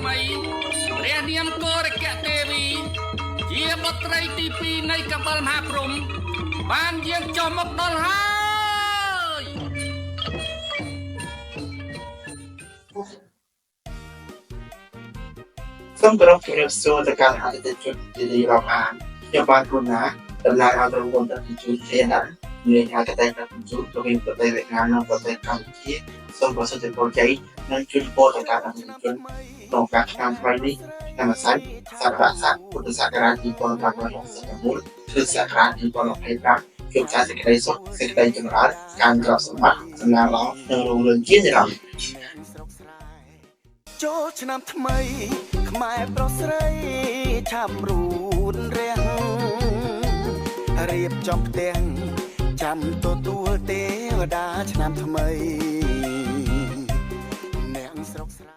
ថ្មីព្រះនាមកោរកៈទេវីជាបុត្រីទី2នៃកបិលមហាព្រំបានយាងចុះមកដល់ហើយសូមគោរពជំរាបសួរទៅកាន់អតិថិជនជាទីរាប់អានខ្ញុំបានគូណាដំណើរឲ្យក្រុមហ៊ុនដឹកជញ្ជូនCNNមានការកតែដឹកជញ្ជូនទៅវិញប្រទេសវៀតណាមនិងប្រទេសកម្ពុជាសូមប្រសិទ្ធភាពជ័យនិងជួយពរទៅកាន់អតិថិជនក្នុងការឆ្នាំថ្មីនេះឆ្នាំអាស័យសករាជពុទ្ធសករាជ2561គឺសករាជ2025ជួបការសេចក្តីសុខសេចក្តីចម្រើនការទ្រព្យសម្បត្តិសំណាងល្អនិងរុងរឿងជានិរន្តរ៍ចូលឆ្នាំថ្មីខ្មែរប្រុសស្រីឆាប់រួនរាំងរៀបចំផ្ទាំងចាំទទួលទេវតាឆ្នាំថ្មីអ្នកស្រុកស្រែ